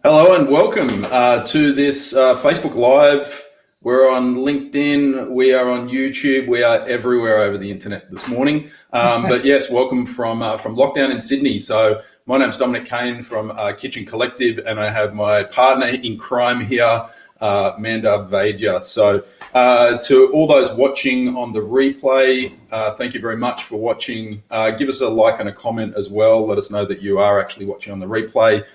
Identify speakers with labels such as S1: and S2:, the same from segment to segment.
S1: Hello and welcome to this Facebook Live. We're on LinkedIn, we are on YouTube, we are everywhere over the internet this morning. But yes, welcome from lockdown in Sydney. So my name's Dominic Cain from Kitchen Collective, and I have my partner in crime here, Mandar, Vaidya. So to all those watching on the replay, thank you very much for watching. Give us a like and a comment as well. Let us know that you are actually watching on the replay.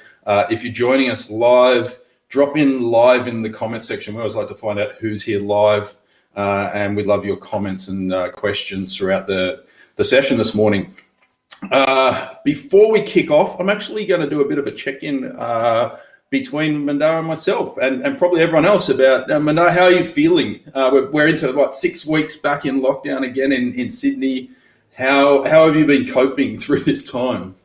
S1: If you're joining us live, drop in live in the comment section. We always like to find out who's here live, and we'd love your comments and questions throughout the session this morning. Before we kick off, I'm actually going to do a bit of a check-in between Mandar and myself, and probably everyone else about Mandar. How are you feeling? We're into 6 weeks back in lockdown again in Sydney. How have you been coping through this time?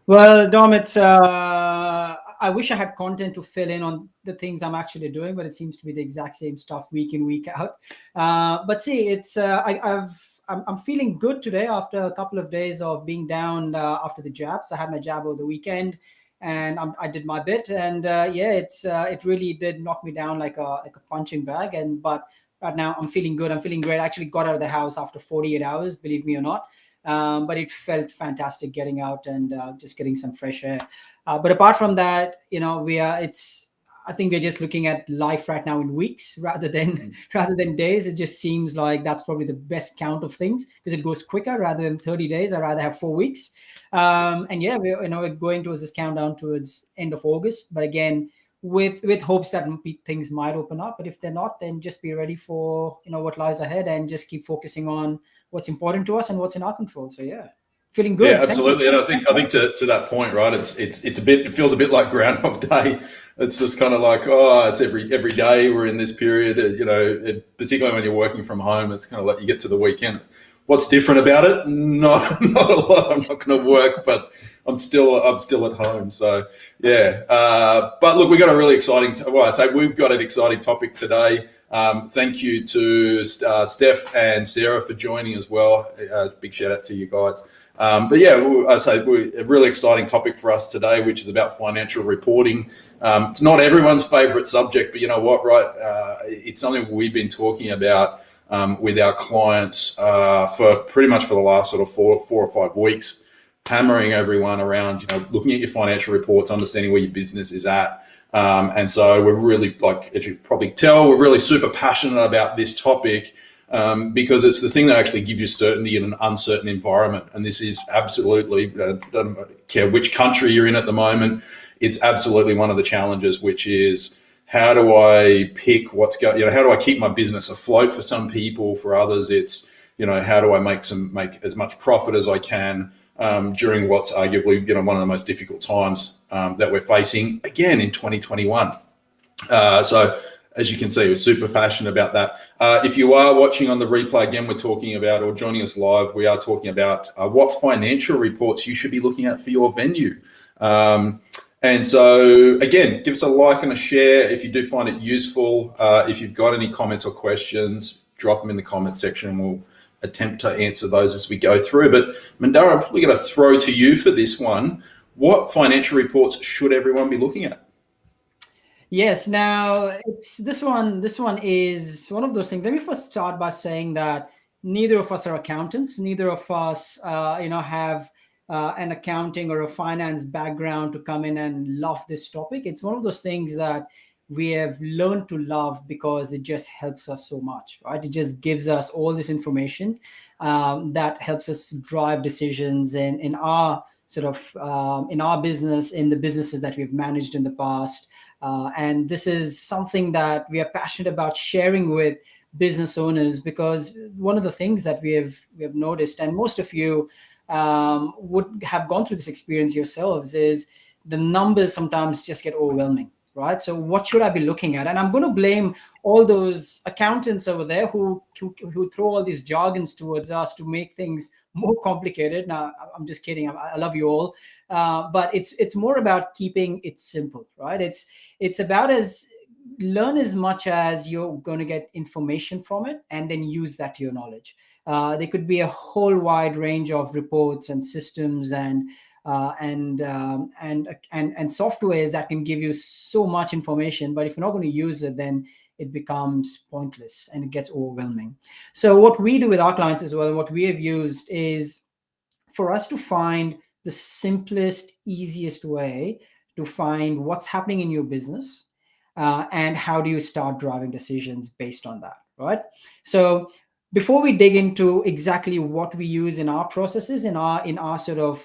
S2: Well, Dom, it's I wish I had content to fill in on the things I'm actually doing, but it seems to be the exact same stuff week in, week out. But see, it's I'm feeling good today after a couple of days of being down after the jabs. I had my jab over the weekend, and I did my bit, and it really did knock me down like a punching bag. But right now I'm feeling good. I'm feeling great. I actually got out of the house after 48 hours, believe me or not. But it felt fantastic getting out and just getting some fresh air. But apart from that, I think we're just looking at life right now in weeks rather than days. It just seems like that's probably the best count of things because it goes quicker rather than 30 days. I'd rather have 4 weeks. We're going towards this countdown towards end of August. But again, with hopes that things might open up. But if they're not, then just be ready for what lies ahead and just keep focusing on what's important to us and what's in our control. So feeling good.
S1: Yeah, absolutely. And I think to that point, right? It feels a bit like Groundhog Day. It's just kind of like, it's every day we're in this period. Particularly when you're working from home, it's kind of like you get to the weekend. What's different about it? Not a lot. I'm not going to work, but I'm still at home. So yeah. But look, we've got a really exciting. We've got an exciting topic today. Thank you to Steph and Sarah for joining as well. Big shout out to you guys. We're a really exciting topic for us today, which is about financial reporting. It's not everyone's favorite subject, but you know what, right? It's something we've been talking about with our clients for pretty much for the last sort of four or 5 weeks, hammering everyone around, looking at your financial reports, understanding where your business is at. And so we're really, as you probably tell, we're really super passionate about this topic because it's the thing that actually gives you certainty in an uncertain environment. And this is absolutely, don't care which country you're in at the moment, it's absolutely one of the challenges, which is how do I pick what's going, how do I keep my business afloat for some people, for others it's, how do I make as much profit as I can during what's arguably, one of the most difficult times that we're facing again in 2021. So as you can see, we're super passionate about that. If you are watching on the replay, again, we're talking about, or joining us live, we are talking about what financial reports you should be looking at for your venue. And so again, give us a like and a share if you do find it useful. If you've got any comments or questions, drop them in the comment section and we'll attempt to answer those as we go through. But Mandar, I'm probably going to throw to you for this one. What financial reports should everyone be looking at?
S2: Yes. Now, this one is one of those things. Let me first start by saying that neither of us are accountants. Neither of us, have an accounting or a finance background to come in and love this topic. It's one of those things that we have learned to love because it just helps us so much, right? It just gives us all this information that helps us drive decisions in our sort of in our business, in the businesses that we've managed in the past. And this is something that we are passionate about sharing with business owners, because one of the things that we have noticed, and most of you would have gone through this experience yourselves, is the numbers sometimes just get overwhelming, right? So what should I be looking at? And I'm going to blame all those accountants over there who throw all these jargons towards us to make things more complicated. Now, I'm just kidding. I love you all. But it's more about keeping it simple, right? It's about learn as much as you're going to get information from it and then use that to your knowledge. There could be a whole wide range of reports and systems and and softwares that can give you so much information, but if you're not going to use it, then it becomes pointless and it gets overwhelming. So what we do with our clients as well, and what we have used, is for us to find the simplest, easiest way to find what's happening in your business, and how do you start driving decisions based on that, right? So before we dig into exactly what we use in our processes, in our sort of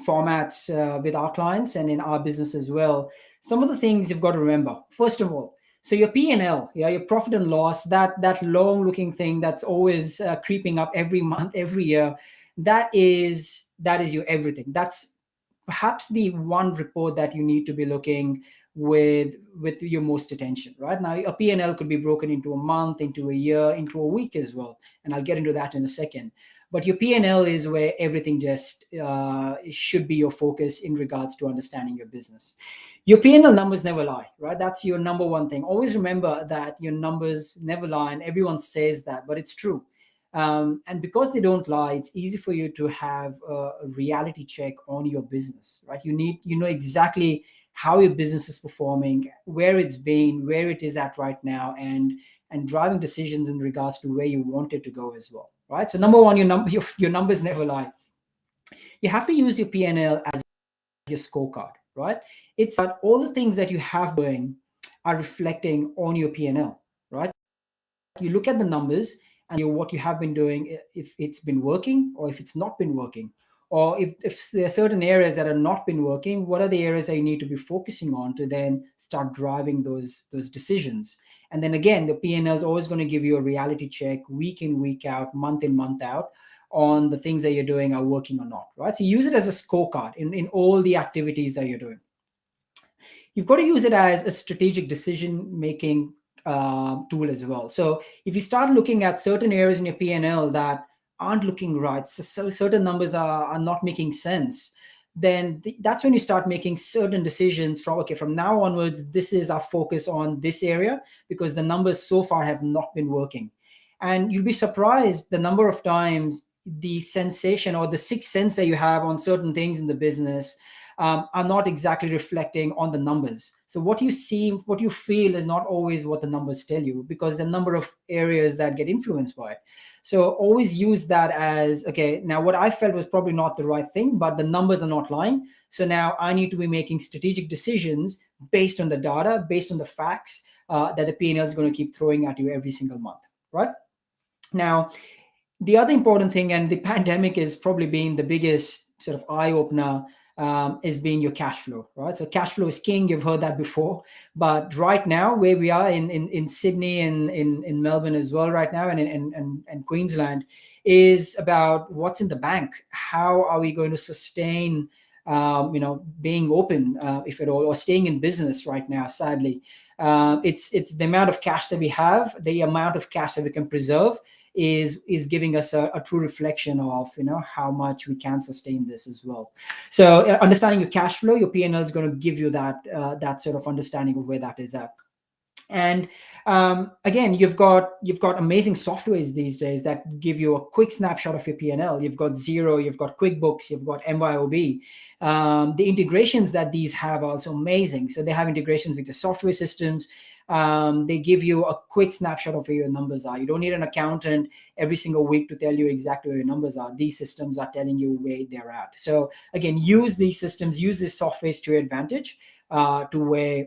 S2: formats with our clients and in our business as well, some of the things you've got to remember. First of all, so your P&L, yeah, your profit and loss, that long looking thing that's always creeping up every month, every year, that is your everything. That's perhaps the one report that you need to be looking with your most attention. Right now, a P&L could be broken into a month, into a year, into a week as well, and I'll get into that in a second. But your P&L is where everything just should be your focus in regards to understanding your business. Your P&L numbers never lie, right? That's your number one thing. Always remember that your numbers never lie, and everyone says that, but it's true. And because they don't lie, it's easy for you to have a reality check on your business, right? You know exactly how your business is performing, where it's been, where it is at right now, and driving decisions in regards to where you want it to go as well, right? So number one, your numbers never lie. You have to use your P&L as your scorecard, right? It's that all the things that you have going are reflecting on your P&L, right? You look at the numbers and what you have been doing, if it's been working or if it's not been working, or if there are certain areas that are not been working, what are the areas that you need to be focusing on to then start driving those decisions. And then again, the P&L is always going to give you a reality check week in, week out, month in, month out, on the things that you're doing are working or not, right? So use it as a scorecard in all the activities that you're doing. You've got to use it as a strategic decision-making tool as well. So if you start looking at certain areas in your P&L that aren't looking right, so certain numbers are not making sense, then that's when you start making certain decisions from now onwards, this is our focus on this area, because the numbers so far have not been working. And you'll be surprised the number of times the sensation or the sixth sense that you have on certain things in the business are not exactly reflecting on the numbers. So what you see, what you feel is not always what the numbers tell you, because the number of areas that get influenced by it. So always use that as, okay, now what I felt was probably not the right thing, but the numbers are not lying. So now I need to be making strategic decisions based on the data, based on the facts that the P&L is going to keep throwing at you every single month, right? Now, the other important thing, and the pandemic is probably being the biggest sort of eye-opener, is being your cash flow, right? So cash flow is king. You've heard that before, but right now, where we are in Sydney and in Melbourne as well, right now, and Queensland, is about what's in the bank. How are we going to sustain, being open, if at all, or staying in business right now? Sadly, it's the amount of cash that we have, the amount of cash that we can preserve is giving us a true reflection of how much we can sustain this as well. So understanding your cash flow, your P&L is going to give you that sort of understanding of where that is at. And again, you've got amazing softwares these days that give you a quick snapshot of your P&L. You've got Xero, you've got QuickBooks, you've got MYOB. The integrations that these have are also amazing. So they have integrations with the software systems. They give you a quick snapshot of where your numbers are. You don't need an accountant every single week to tell you exactly where your numbers are. These systems are telling you where they're at. So again, use these systems, use these softwares to your advantage, to where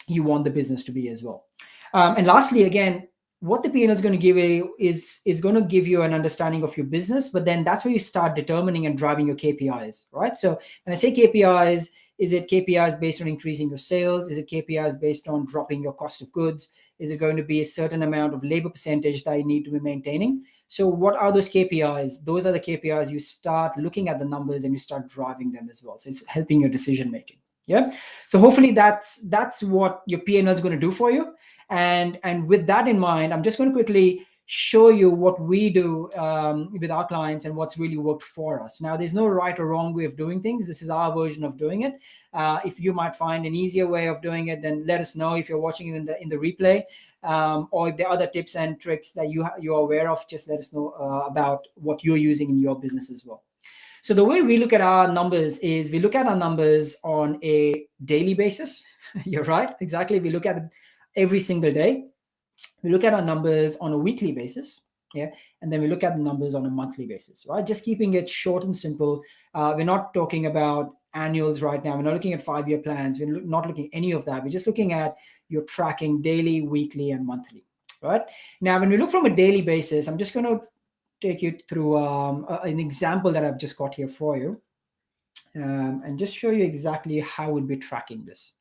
S2: you want the business to be as well. And lastly, again, what the P&L is going to give you is going to give you an understanding of your business, but then that's where you start determining and driving your KPIs, right? So when I say KPIs, is it KPIs based on increasing your sales? Is it KPIs based on dropping your cost of goods? Is it going to be a certain amount of labor percentage that you need to be maintaining? So what are those KPIs? Those are the KPIs. You start looking at the numbers and you start driving them as well. So it's helping your decision making. Yeah. So hopefully that's what your P&L is going to do for you. And with that in mind, I'm just going to quickly show you what we do with our clients and what's really worked for us. Now, there's no right or wrong way of doing things. This is our version of doing it. If you might find an easier way of doing it, then let us know. If you're watching it in the replay, or if there are other tips and tricks that you're aware of, just let us know about what you're using in your business as well. So the way we look at our numbers is we look at our numbers on a daily basis. You're right, exactly. We look at it every single day. We look at our numbers on a weekly basis, yeah, and then we look at the numbers on a monthly basis, right? Just keeping it short and simple. We're not talking about annuals right now. We're not looking at 5-year plans. We're not looking at any of that. We're just looking at your tracking daily, weekly, and monthly, right? Now, when we look from a daily basis, I'm just going to take you through an example that I've just got here for you, and just show you exactly how we'll be tracking this.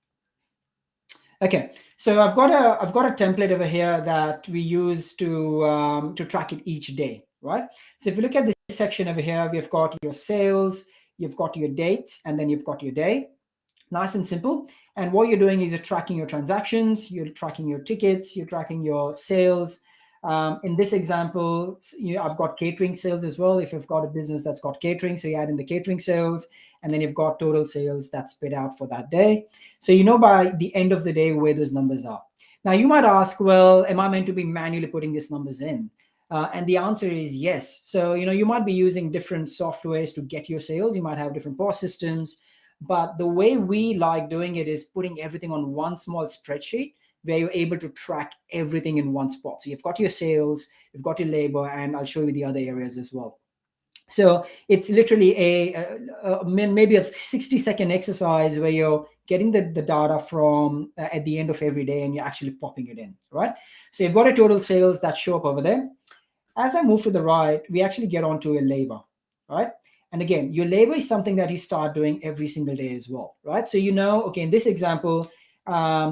S2: Okay, so I've got a template over here that we use to track it each day, right? So if you look at this section over here, we've got your sales, you've got your dates, and then you've got your day. Nice and simple. And what you're doing is you're tracking your transactions, you're tracking your tickets, you're tracking your sales. In this example, I've got catering sales as well. If you've got a business that's got catering, so you add in the catering sales, and then you've got total sales that's spit out for that day. So you know by the end of the day where those numbers are. Now you might ask, well, am I meant to be manually putting these numbers in? And the answer is yes. So you might be using different softwares to get your sales. You might have different POS systems. But the way we like doing it is putting everything on one small spreadsheet where you're able to track everything in one spot. So you've got your sales, you've got your labor, and I'll show you the other areas as well. So it's literally maybe a 60-second exercise where you're getting the data from at the end of every day and you're actually popping it in, right? So you've got a total sales that show up over there. As I move to the right, we actually get onto a labor, right? And again, your labor is something that you start doing every single day as well, right? So okay, in this example,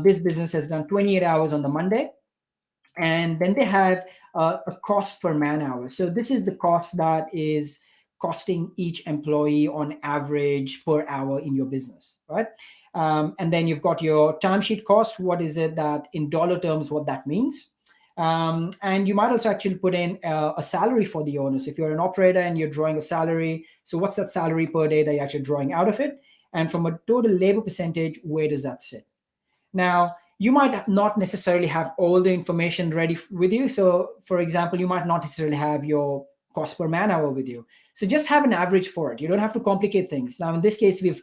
S2: this business has done 28 hours on the Monday, and then they have a cost per man hour. So this is the cost that is costing each employee on average per hour in your business, right? And then you've got your timesheet cost. What is it that in dollar terms, what that means? And you might also actually put in a salary for the owners. If you're an operator and you're drawing a salary, so what's that salary per day that you're actually drawing out of it? And from a total labor percentage, where does that sit? Now, you might not necessarily have all the information ready with you. So, for example, you might not necessarily have your cost per man hour with you. So just have an average for it. You don't have to complicate things. Now, in this case, we've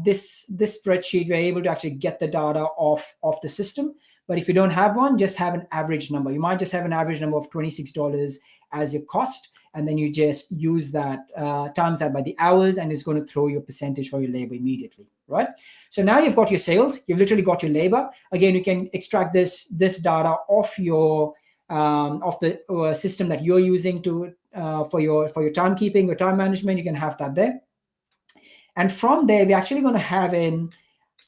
S2: this spreadsheet, we're able to actually get the data off the system. But if you don't have one, just have an average number. You might just have an average number of $26 as your cost, and then you just use that, times that by the hours, and it's going to throw your percentage for your labor immediately, right? So now you've got your sales, you've literally got your labor. Again, you can extract this data off your of the system that you're using to for your timekeeping or time management. You can have that there, and from there, we're actually going to have a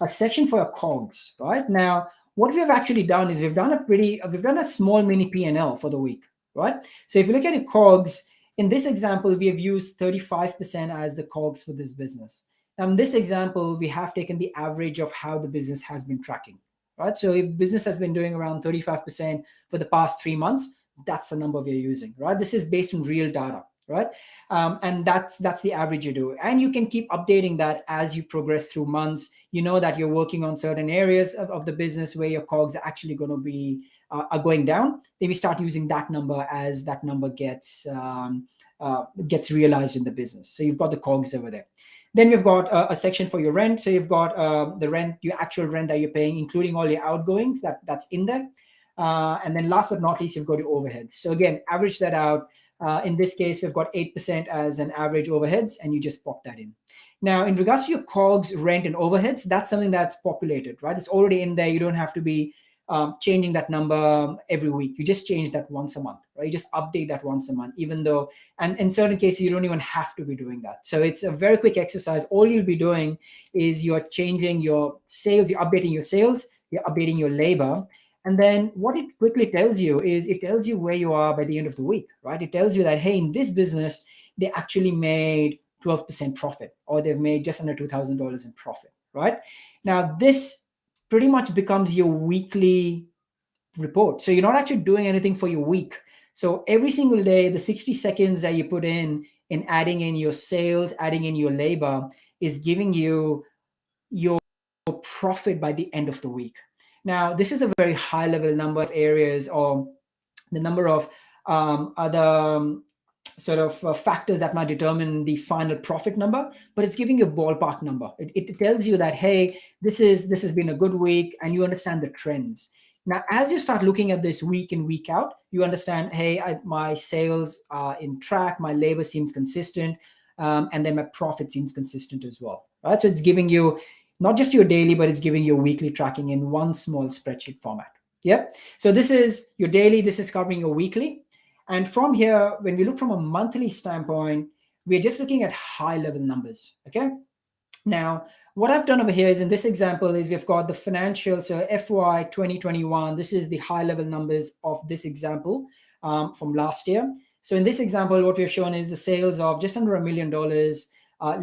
S2: section for your COGS, right? Now, what we've actually done is we've done a small mini P&L for the week, right? So if you look at the COGS, in this example, we have used 35% as the COGS for this business. Now, in this example, we have taken the average of how the business has been tracking, right? So if business has been doing around 35% for the past 3 months, that's the number we're using, right? This is based on real data, right? And that's the average you do. And you can keep updating that as you progress through months. You know that you're working on certain areas of the business where your COGS are actually going to be are going down. Then we start using that number as that number gets realized in the business. So you've got the COGS over there. Then you've got a section for your rent. So you've got the rent, your actual rent that you're paying, including all your outgoings that's in there. And then last but not least, you've got your overheads. So again, average that out. In this case, we've got 8% as an average overheads, and you just pop that in. Now, in regards to your COGS, rent, and overheads, that's something that's populated, right? It's already in there. You don't have to be changing that number every week. You just change that once a month, right? You just update that once a month, even though, and in certain cases, you don't even have to be doing that. So it's a very quick exercise. All you'll be doing is you're changing your sales, you're updating your sales, you're updating your labor. And then what it quickly tells you is it tells you where you are by the end of the week, right? It tells you that, hey, in this business, they actually made 12% profit, or they've made just under $2,000 in profit, right? Now, this pretty much becomes your weekly report. So you're not actually doing anything for your week. So every single day, the 60 seconds that you put in adding in your sales, adding in your labor is giving you your profit by the end of the week. Now, this is a very high level number of areas, or the number of other sort of factors that might determine the final profit number, but it's giving you a ballpark number. It tells you that, hey, this has been a good week, and you understand the trends. Now, as you start looking at this week in, week out, you understand, hey, my sales are in track, my labor seems consistent, and then my profit seems consistent as well, right? So it's giving you not just your daily, but it's giving you weekly tracking in one small spreadsheet format. Yep. So this is your daily, this is covering your weekly. And from here, when we look from a monthly standpoint, we're just looking at high level numbers, okay? Now, what I've done over here is, in this example, is we've got the financial, so FY 2021, this is the high level numbers of this example from last year. So in this example, what we've shown is the sales of just under $1 million,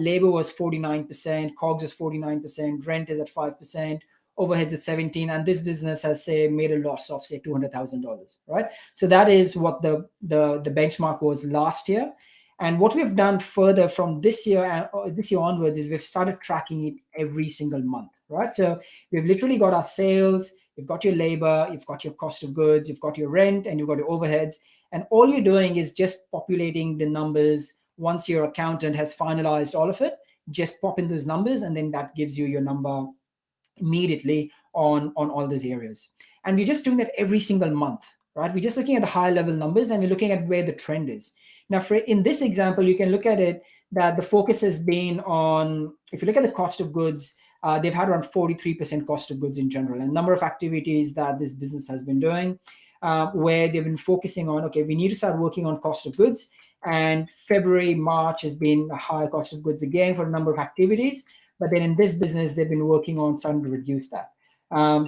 S2: labor was 49%, COGS is 49%, rent is at 5%, overheads at 17, and this business has, say, made a loss of, say, $200,000, right? So that is what the benchmark was last year. And what we've done further from this year onwards is we've started tracking it every single month, right? So we've literally got our sales, you've got your labor, you've got your cost of goods, you've got your rent, and you've got your overheads. And all you're doing is just populating the numbers. Once your accountant has finalized all of it, just pop in those numbers, and then that gives you your number immediately on all those areas. And we're just doing that every single month, right? We're just looking at the high level numbers, and we're looking at where the trend is. Now, in this example, you can look at it that the focus has been on, if you look at the cost of goods, they've had around 43% cost of goods in general, and number of activities that this business has been doing, where they've been focusing on, okay, we need to start working on cost of goods. And February, March has been a high cost of goods again for a number of activities. But then in this business, they've been working on starting to reduce that.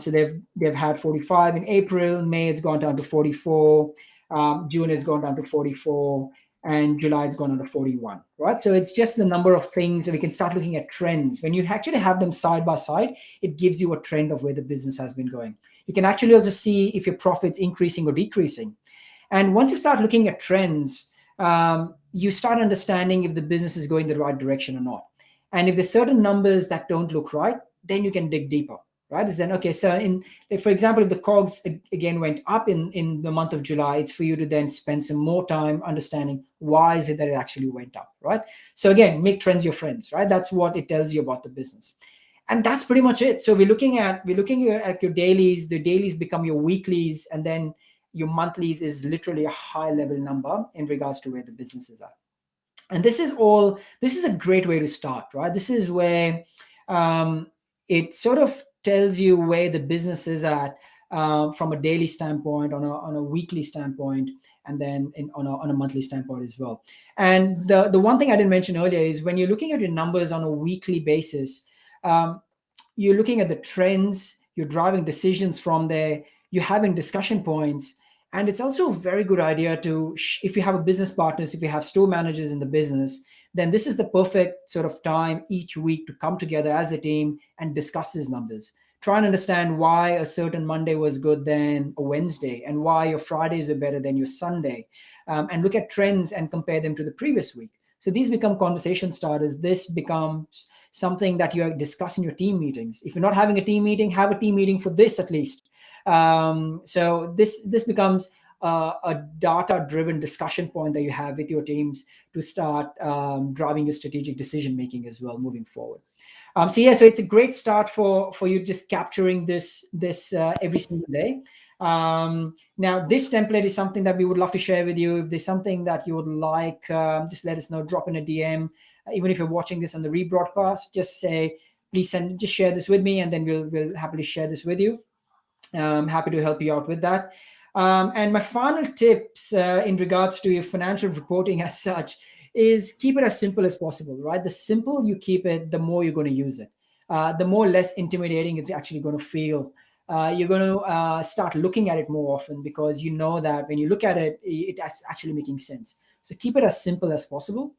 S2: So they've had 45 in April, May it's gone down to 44, June has gone down to 44, and July has gone down to 41, right? So it's just the number of things, and we can start looking at trends. When you actually have them side by side, it gives you a trend of where the business has been going. You can actually also see if your profit's increasing or decreasing. And once you start looking at trends, you start understanding if the business is going the right direction or not. And if there's certain numbers that don't look right, then you can dig deeper, right? Is then, okay, so for example, if the COGS again went up in the month of July, it's for you to then spend some more time understanding why is it that it actually went up, right? So again, make trends your friends, right? That's what it tells you about the business. And that's pretty much it. So we're looking at your dailies, the dailies become your weeklies, and then your monthlies is literally a high level number in regards to where the business is at. And this is a great way to start, right? This is where it sort of tells you where the business is at from a daily standpoint, on a weekly standpoint, and then on a monthly standpoint as well. And the one thing I didn't mention earlier is when you're looking at your numbers on a weekly basis, you're looking at the trends, you're driving decisions from there, you're having discussion points. And it's also a very good idea to, if you have a business partners, if you have store managers in the business, then this is the perfect sort of time each week to come together as a team and discuss these numbers. Try and understand why a certain Monday was good than a Wednesday, and why your Fridays were better than your Sunday, and look at trends and compare them to the previous week. So these become conversation starters. This becomes something that you discuss in your team meetings. If you're not having a team meeting, have a team meeting for this at least. So this becomes a data-driven discussion point that you have with your teams to start driving your strategic decision-making as well moving forward. So it's a great start for you just capturing this every single day. Now, this template is something that we would love to share with you. If there's something that you would like, just let us know, drop in a DM. Even if you're watching this on the rebroadcast, just say, please just share this with me, and then we'll happily share this with you. I'm happy to help you out with that. And my final tips in regards to your financial reporting as such is keep it as simple as possible, right? The simple you keep it, the more you're going to use it. The more less intimidating it's actually going to feel. You're going to start looking at it more often, because you know that when you look at it, it's actually making sense. So keep it as simple as possible.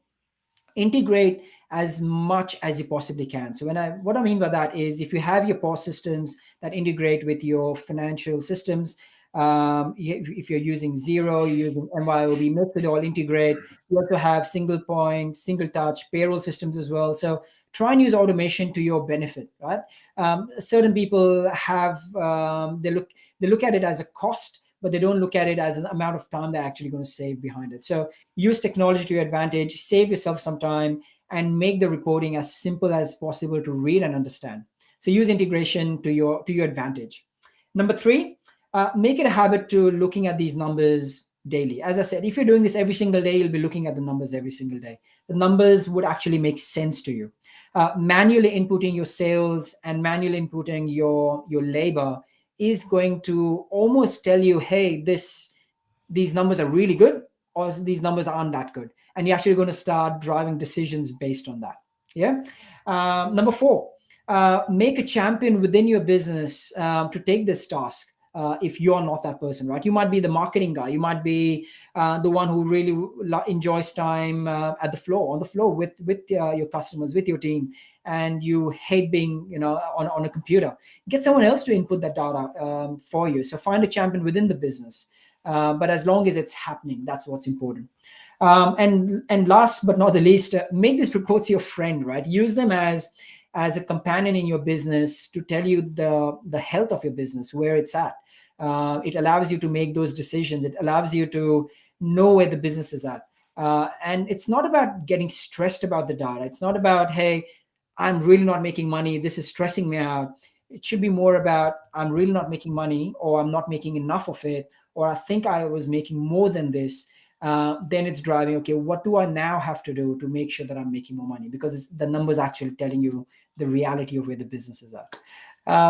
S2: Integrate as much as you possibly can. So what I mean by that is, if you have your POS systems that integrate with your financial systems, if you're using Xero, you're using MYOB, make it all integrate. You also have single point, single touch payroll systems as well. So try and use automation to your benefit, right? Certain people have they look at it as a cost, but they don't look at it as an amount of time they're actually going to save behind it. So use technology to your advantage, save yourself some time, and make the reporting as simple as possible to read and understand. So use integration to your advantage. Number 3, make it a habit to looking at these numbers daily. As I said, if you're doing this every single day, you'll be looking at the numbers every single day. The numbers would actually make sense to you. Manually inputting your sales and manually inputting your labor is going to almost tell you, hey, these numbers are really good, or these numbers aren't that good, and you're actually going to start driving decisions based on that. Yeah. Number 4, make a champion within your business to take this task. If you're not that person, right? You might be the marketing guy. You might be the one who really enjoys time on the floor with your customers, with your team, and you hate being, on a computer. Get someone else to input that data for you. So find a champion within the business. But as long as it's happening, that's what's important. And last but not the least, make these reports your friend, right? Use them as a companion in your business to tell you the health of your business, where it's at. It allows you to make those decisions. It allows you to know where the business is at. And it's not about getting stressed about the data. It's not about, hey, I'm really not making money, this is stressing me out. It should be more about, I'm really not making money, or I'm not making enough of it, or I think I was making more than this. Then it's driving, okay, what do I now have to do to make sure that I'm making more money? Because it's the numbers actually telling you the reality of where the business is at.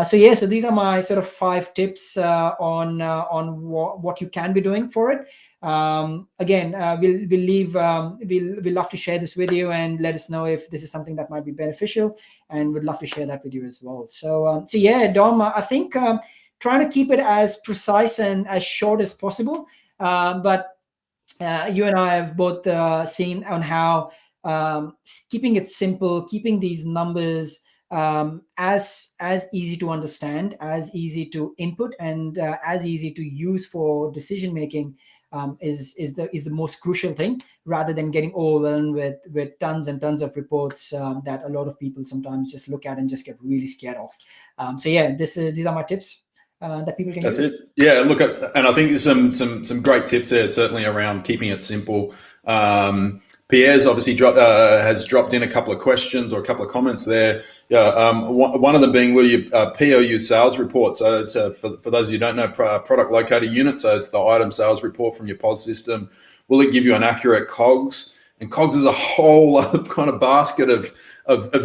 S2: So these are my sort of 5 tips on what you can be doing for it. Again, we'll love to share this with you, and let us know if this is something that might be beneficial, and we'd love to share that with you as well. So Dom, I think trying to keep it as precise and as short as possible, but you and I have both seen on how keeping it simple, keeping these numbers as easy to understand, as easy to input, and as easy to use for decision making is the most crucial thing, rather than getting overwhelmed with tons and tons of reports that a lot of people sometimes just look at and just get really scared of. These are my tips. That people can.
S1: That's it. Yeah, look, and I think there's some great tips there. Certainly around keeping it simple. Pierre's obviously has dropped in a couple of questions or a couple of comments there. One of them being, will you POU sales report? So it's for those of you who don't know, product locator unit. So it's the item sales report from your POS system. Will it give you an accurate COGS? And COGS is a whole other kind of basket of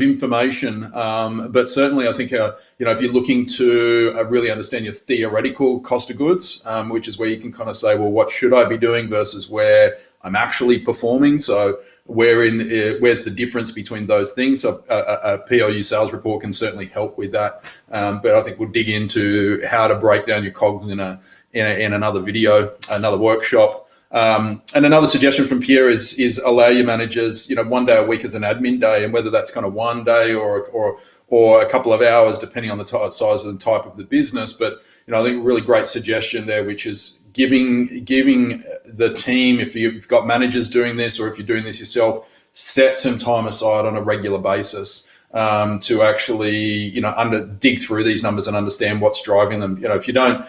S1: information, but certainly I think if you're looking to really understand your theoretical cost of goods, which is where you can kind of say, well, what should I be doing versus where I'm actually performing? So where's the difference between those things? So a POU sales report can certainly help with that, but I think we'll dig into how to break down your COGS in another video, another workshop. And another suggestion from Pierre is allow your managers, 1 day a week as an admin day, and whether that's kind of 1 day or a couple of hours, depending on the size and type of the business. But I think a really great suggestion there, which is giving the team, if you've got managers doing this, or if you're doing this yourself, set some time aside on a regular basis to actually dig through these numbers and understand what's driving them. If you don't.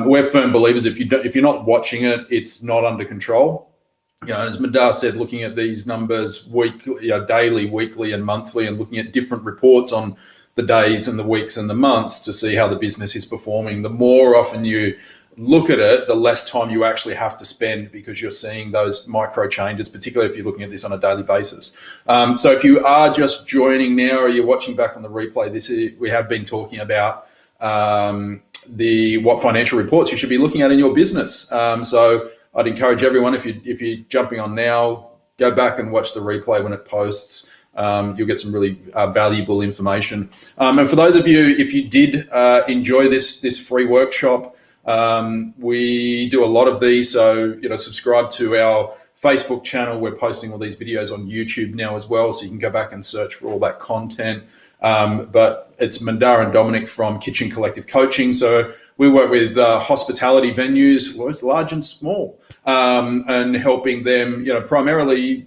S1: We're firm believers, if you're not watching it, it's not under control. As Mandar said, looking at these numbers weekly, daily, weekly, and monthly, and looking at different reports on the days and the weeks and the months to see how the business is performing. The more often you look at it, the less time you actually have to spend, because you're seeing those micro changes, particularly if you're looking at this on a daily basis. So if you are just joining now, or you're watching back on the replay, we have been talking about what financial reports you should be looking at in your business. So I'd encourage everyone, if you're jumping on now, go back and watch the replay when it posts. You'll get some really valuable information. And for those of you, if you did enjoy this free workshop, we do a lot of these. So subscribe to our Facebook channel. We're posting all these videos on YouTube now as well, so you can go back and search for all that content. But it's Mandar and Dominic from Kitchen Collective Coaching. So we work with hospitality venues, both large and small, and helping them, primarily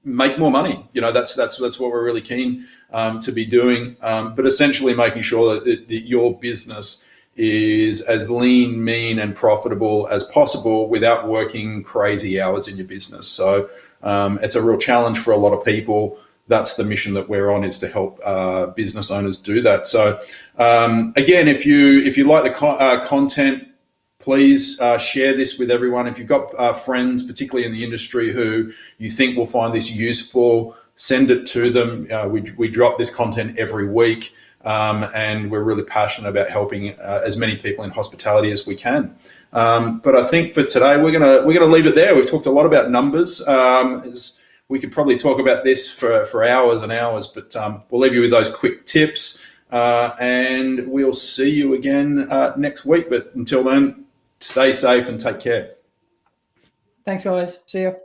S1: make more money. That's what we're really keen to be doing. But essentially making sure that your business is as lean, mean, and profitable as possible without working crazy hours in your business. So it's a real challenge for a lot of people. That's the mission that we're on, is to help business owners do that. So again, if you like the content, please share this with everyone. If you've got friends, particularly in the industry, who you think will find this useful, send it to them. We drop this content every week, and we're really passionate about helping as many people in hospitality as we can. But I think for today, we're gonna leave it there. We've talked a lot about numbers. We could probably talk about this for hours and hours, but we'll leave you with those quick tips, and we'll see you again next week. But until then, stay safe and take care.
S2: Thanks, guys. See you.